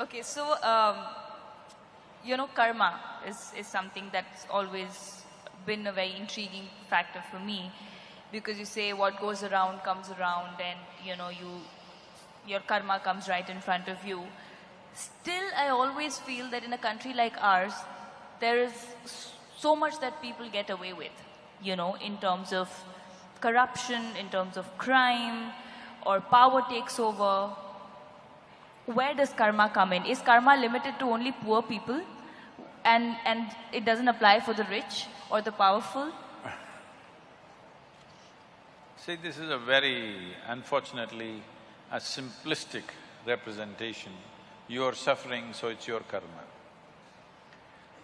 Okay, so, karma is something that's always been a very intriguing factor for me, because you say what goes around comes around, and your karma comes right in front of you. Still, I always feel that in a country like ours, there is so much that people get away with, in terms of corruption, in terms of crime, or power takes over. Where does karma come in? Is karma limited to only poor people, and it doesn't apply for the rich or the powerful? See, this is a very, unfortunately, a simplistic representation. You're suffering, so it's your karma.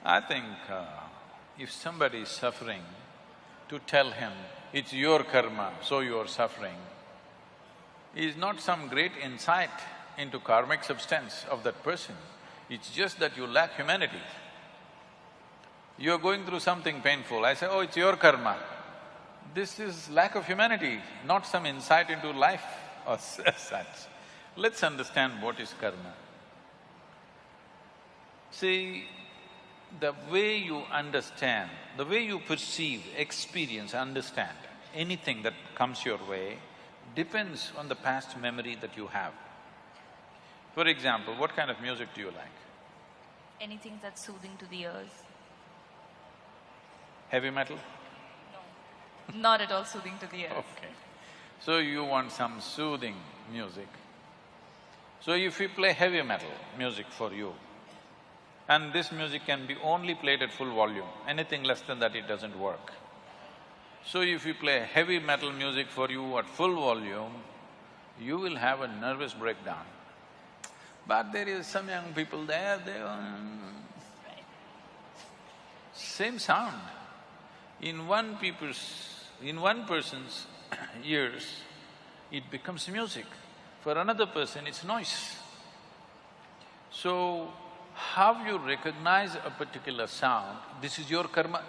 I think if somebody is suffering, to tell him, it's your karma, so you're suffering, is not some great insight into karmic substance of that person. It's just that you lack humanity. You're going through something painful, I say, oh, it's your karma. This is lack of humanity, not some insight into life or such. Let's understand what is karma. See, the way you understand, the way you perceive, experience, understand anything that comes your way depends on the past memory that you have. For example, what kind of music do you like? Anything that's soothing to the ears. Heavy metal? No, not at all soothing to the ears. Okay. So you want some soothing music. So if we play heavy metal music for you, and this music can be only played at full volume, anything less than that it doesn't work. So if we play heavy metal music for you at full volume, you will have a nervous breakdown. But there is some young people there, same sound. In one person's ears, it becomes music. For another person, it's noise. So, how you recognize a particular sound, this is your karma.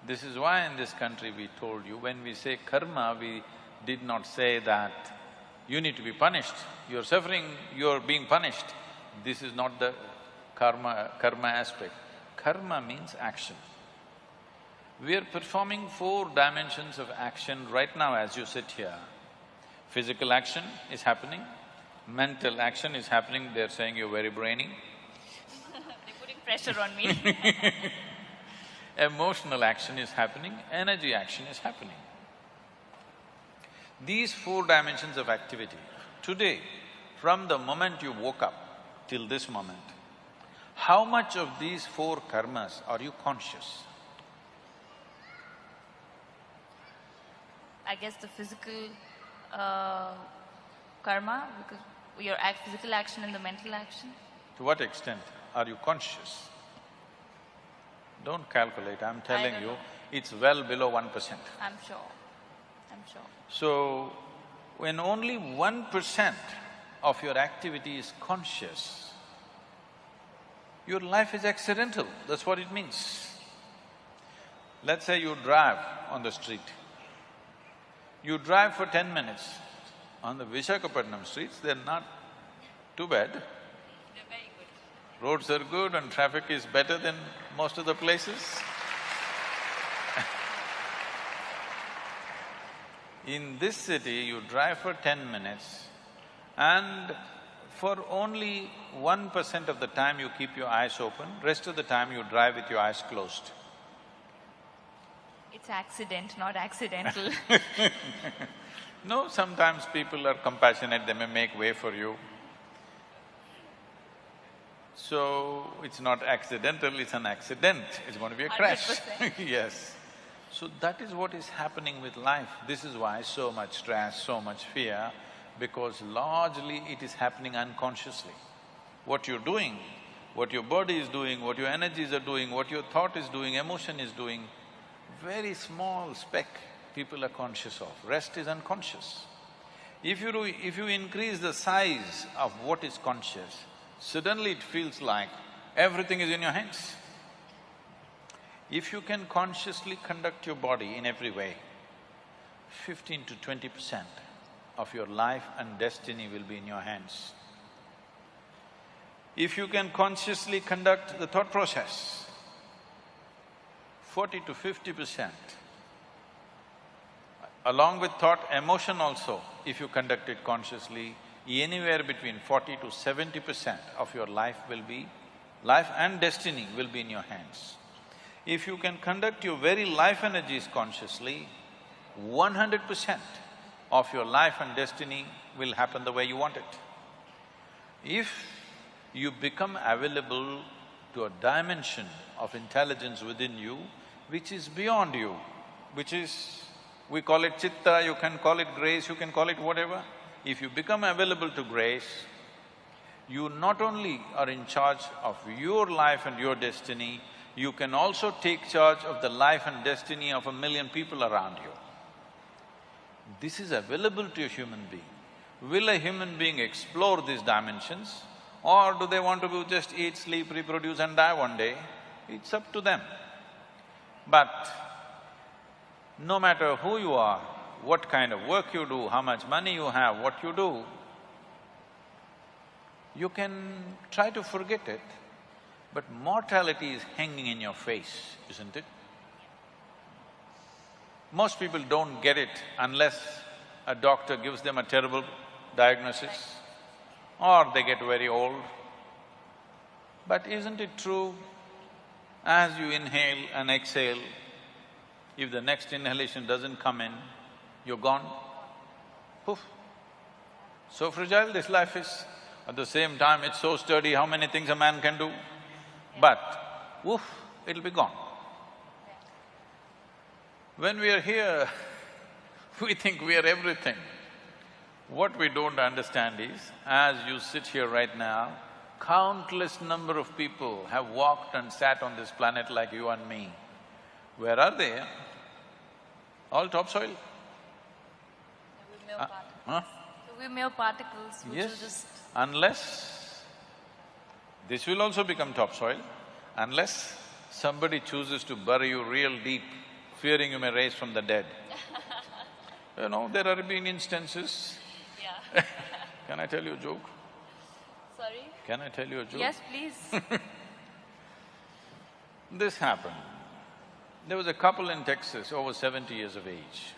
This is why in this country we told you, when we say karma, we did not say that you need to be punished, you're suffering, you're being punished. This is not the karma aspect. Karma means action. We are performing 4 dimensions of action right now as you sit here. Physical action is happening, mental action is happening, they're saying you're very brainy. They're putting pressure on me. Emotional action is happening, energy action is happening. These 4 dimensions of activity, today, from the moment you woke up till this moment, how much of these 4 karmas are you conscious? I guess the physical karma, because your physical action and the mental action. To what extent are you conscious? Don't calculate, I'm telling you, it's well below 1%. I'm sure. So, when only 1% of your activity is conscious, your life is accidental, that's what it means. Let's say you drive on the street. You drive for 10 minutes. On the Visakhapatnam streets, they're not too bad. They're very good. Roads are good and traffic is better than most of the places. In this city, you drive for 10 minutes and for only 1% of the time you keep your eyes open, rest of the time you drive with your eyes closed. It's accident, not accidental. No, sometimes people are compassionate, they may make way for you. So, it's not accidental, it's an accident, it's going to be a crash. 100%. Yes. So that is what is happening with life. This is why so much stress, so much fear, because largely it is happening unconsciously. What you're doing, what your body is doing, what your energies are doing, what your thought is doing, emotion is doing, very small speck people are conscious of, rest is unconscious. If you increase the size of what is conscious, suddenly it feels like everything is in your hands. If you can consciously conduct your body in every way, 15 to 20% of your life and destiny will be in your hands. If you can consciously conduct the thought process, 40 to 50%, along with thought, emotion also, if you conduct it consciously, anywhere between 40 to 70% of your life will be… life and destiny will be in your hands. If you can conduct your very life energies consciously, 100% of your life and destiny will happen the way you want it. If you become available to a dimension of intelligence within you which is beyond you, which is… we call it chitta, you can call it grace, you can call it whatever. If you become available to grace, you not only are in charge of your life and your destiny, you can also take charge of the life and destiny of 1,000,000 people around you. This is available to a human being. Will a human being explore these dimensions, or do they want to just eat, sleep, reproduce and die one day? It's up to them. But no matter who you are, what kind of work you do, how much money you have, what you do, you can try to forget it, but mortality is hanging in your face, isn't it? Most people don't get it unless a doctor gives them a terrible diagnosis or they get very old. But isn't it true, as you inhale and exhale, if the next inhalation doesn't come in, you're gone, poof. So fragile this life is. At the same time, it's so sturdy, how many things a man can do? But, woof, it'll be gone. When we are here, we think we are everything. What we don't understand is, as you sit here right now, countless number of people have walked and sat on this planet like you and me. Where are they? All topsoil. We're mere particles. We're mere particles which Yes, will just… unless… this will also become topsoil, unless somebody chooses to bury you real deep, fearing you may rise from the dead. You know, there have been instances… Yeah. Can I tell you a joke? Sorry? Can I tell you a joke? Yes, please. This happened. There was a couple in Texas, over 70 years of age.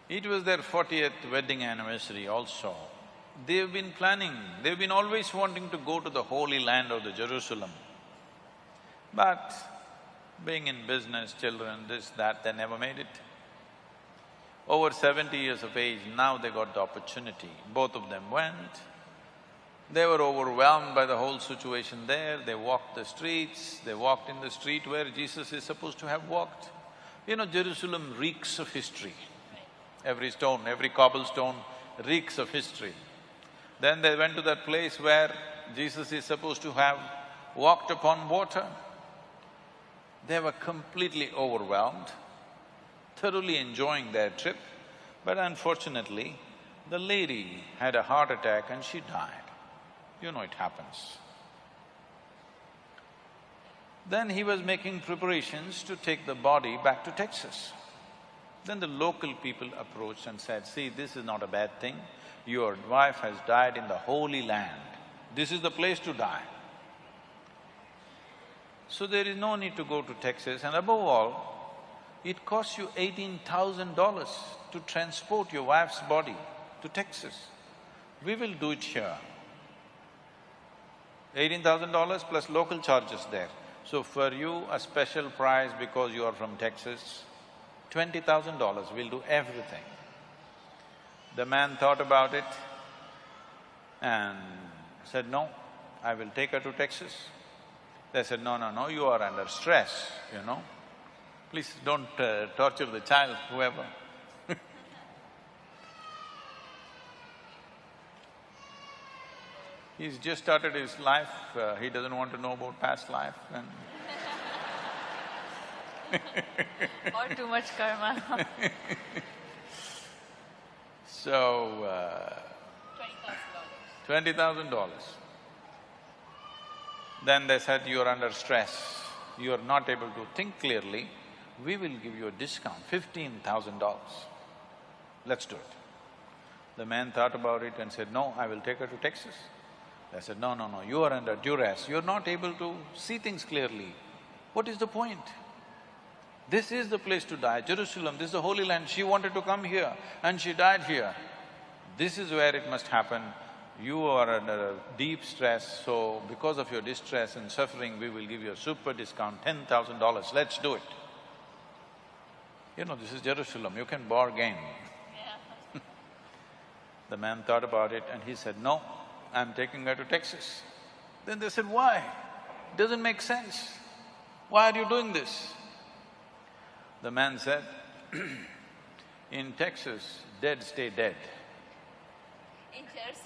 It was their 40th wedding anniversary also. They've been planning, they've been always wanting to go to the Holy Land of the Jerusalem. But being in business, children, this, that, they never made it. Over 70 years of age, now they got the opportunity. Both of them went. They were overwhelmed by the whole situation there. They walked the streets, they walked in the street where Jesus is supposed to have walked. You know, Jerusalem reeks of history. Every stone, every cobblestone reeks of history. Then they went to that place where Jesus is supposed to have walked upon water. They were completely overwhelmed, thoroughly enjoying their trip, but unfortunately, the lady had a heart attack and she died. You know it happens. Then he was making preparations to take the body back to Texas. Then the local people approached and said, see, this is not a bad thing. Your wife has died in the Holy Land. This is the place to die. So there is no need to go to Texas, and above all, it costs you $18,000 to transport your wife's body to Texas. We will do it here. $18,000 plus local charges there. So for you, a special price because you are from Texas, $20,000, we'll do everything. The man thought about it and said, no, I will take her to Texas. They said, no, no, no, you are under stress, you know. Please don't torture the child, whoever. He's just started his life, he doesn't want to know about past life and Or too much karma. So, $20,000. $20,000. Then they said, you're under stress, you're not able to think clearly, we will give you a discount, $15,000. Let's do it. The man thought about it and said, no, I will take her to Texas. They said, no, no, no, you are under duress, you're not able to see things clearly. What is the point? This is the place to die, Jerusalem, this is the Holy Land, she wanted to come here and she died here. This is where it must happen. You are under deep stress, so because of your distress and suffering, we will give you a super discount, $10,000, let's do it. You know, this is Jerusalem, you can bargain. Yeah. The man thought about it and he said, no, I'm taking her to Texas. Then they said, why? Doesn't make sense. Why are you doing this? The man said, in Texas, dead stay dead. In Jersey.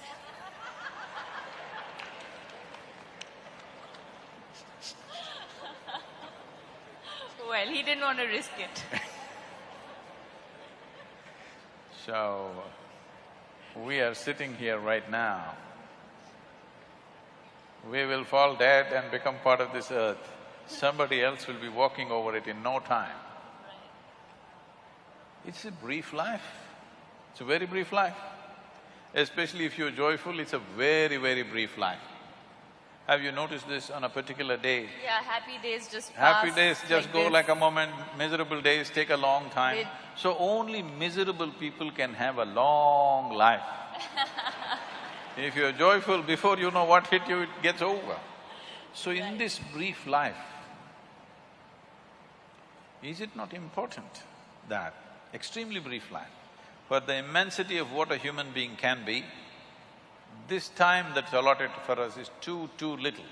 Well, he didn't want to risk it. So, we are sitting here right now. We will fall dead and become part of this earth. Somebody else will be walking over it in no time. It's a brief life. It's a very brief life. Especially if you're joyful, it's a very, very brief life. Have you noticed this on a particular day? Yeah, happy days just pass. Happy days just go this. like a moment, miserable days take a long time. So only miserable people can have a long life. If you're joyful, before you know what hit you, it gets over. So in this brief life, is it not important that extremely brief life, for the immensity of what a human being can be, this time that's allotted for us is too little.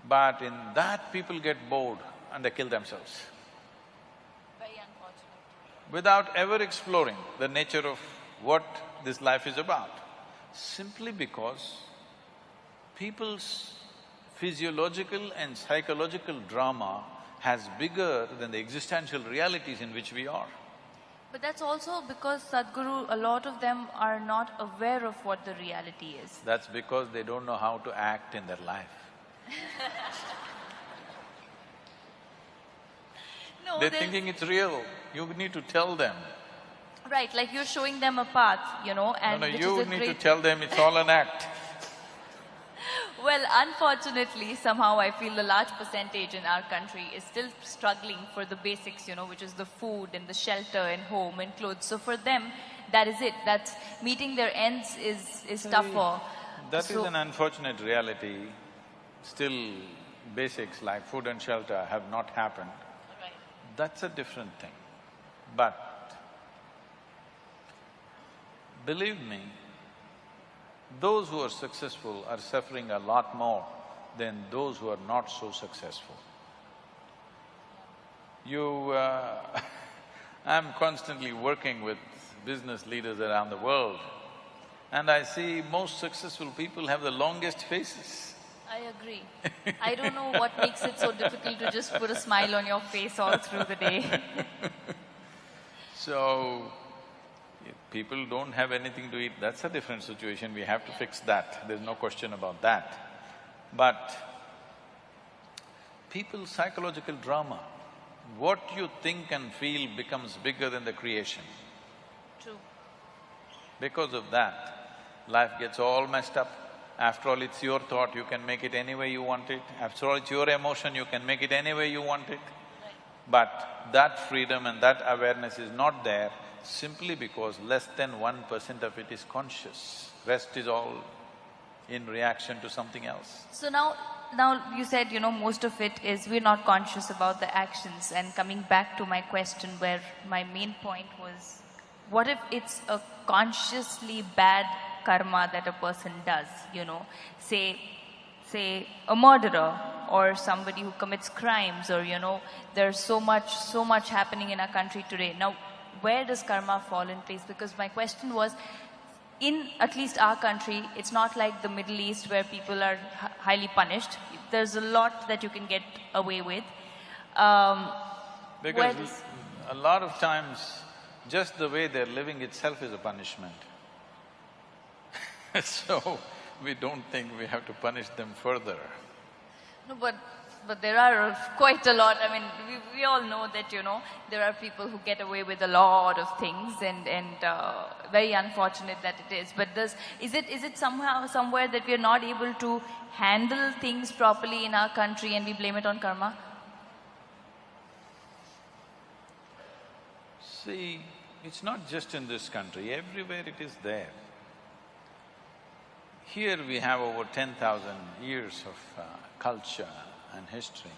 But in that people get bored and they kill themselves. Very unfortunate. Without ever exploring the nature of what this life is about, simply because people's physiological and psychological drama has bigger than the existential realities in which we are. But that's also because Sadhguru, a lot of them are not aware of what the reality is. That's because they don't know how to act in their life. No, They're thinking it's real, you need to tell them. Right, like you're showing them a path, you know, and No, which you is a need great… to tell them it's all an act. Well, unfortunately, somehow I feel a large percentage in our country is still struggling for the basics, you know, which is the food and the shelter and home and clothes. So for them, that is it. That's meeting their ends is tougher. That is an unfortunate reality. Still, basics like food and shelter have not happened. Right. That's a different thing. But believe me, those who are successful are suffering a lot more than those who are not so successful. I'm constantly working with business leaders around the world, and I see most successful people have the longest faces. I agree. I don't know what makes it so difficult to just put a smile on your face all through the day. So, if people don't have anything to eat, that's a different situation, we have to fix that, there's no question about that. But people's psychological drama, what you think and feel becomes bigger than the creation. True. Because of that, life gets all messed up. After all, it's your thought, you can make it any way you want it. After all, it's your emotion, you can make it any way you want it. But that freedom and that awareness is not there simply because less than 1% of it is conscious. Rest is all in reaction to something else. So now you said, you know, most of it is we're not conscious about the actions, and coming back to my question where my main point was, what if it's a consciously bad karma that a person does, you know? Say a murderer or somebody who commits crimes, or, you know, there's so much happening in our country today. Now, where does karma fall in place? Because my question was, in at least our country, it's not like the Middle East where people are highly punished. There's a lot that you can get away with. Because a lot of times, just the way they're living itself is a punishment. So, we don't think we have to punish them further. No, but But there are quite a lot. I mean, we all know that, there are people who get away with a lot of things, and very unfortunate that it is. But is it somehow, somewhere that we are not able to handle things properly in our country and we blame it on karma? See, it's not just in this country, everywhere it is there. Here we have over 10,000 years of culture and history,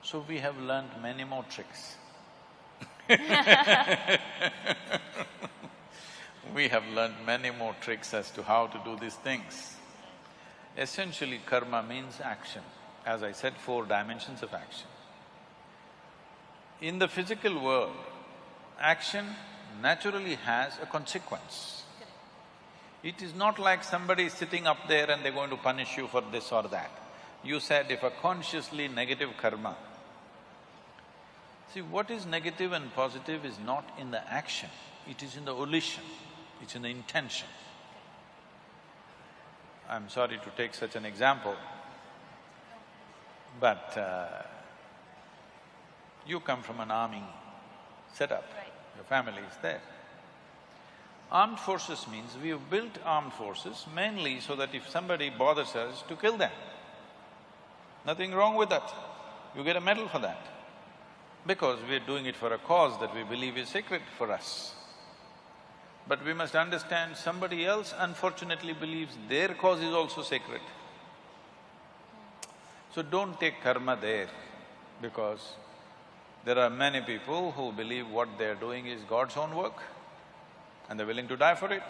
so we have learned many more tricks. We have learned many more tricks as to how to do these things. Essentially, karma means action. As I said, 4 dimensions of action. In the physical world, action naturally has a consequence. It is not like somebody is sitting up there and they're going to punish you for this or that. You said if a consciously negative karma… See, what is negative and positive is not in the action, it is in the volition, it's in the intention. I'm sorry to take such an example, but you come from an army setup, your family is there. Armed forces means we have built armed forces mainly so that if somebody bothers us, to kill them. Nothing wrong with that. You get a medal for that. Because we're doing it for a cause that we believe is sacred for us. But we must understand somebody else unfortunately believes their cause is also sacred. So don't take karma there, because there are many people who believe what they're doing is God's own work and they're willing to die for it.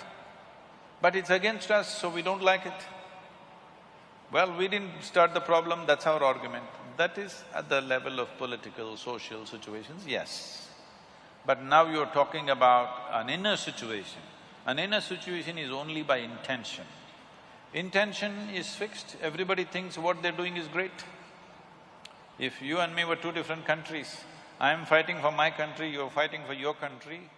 But it's against us, so we don't like it. Well, we didn't start the problem, that's our argument. That is at the level of political, social situations, yes. But now you're talking about an inner situation. An inner situation is only by intention. Intention is fixed, everybody thinks what they're doing is great. If you and me were 2 different countries, I'm fighting for my country, you're fighting for your country,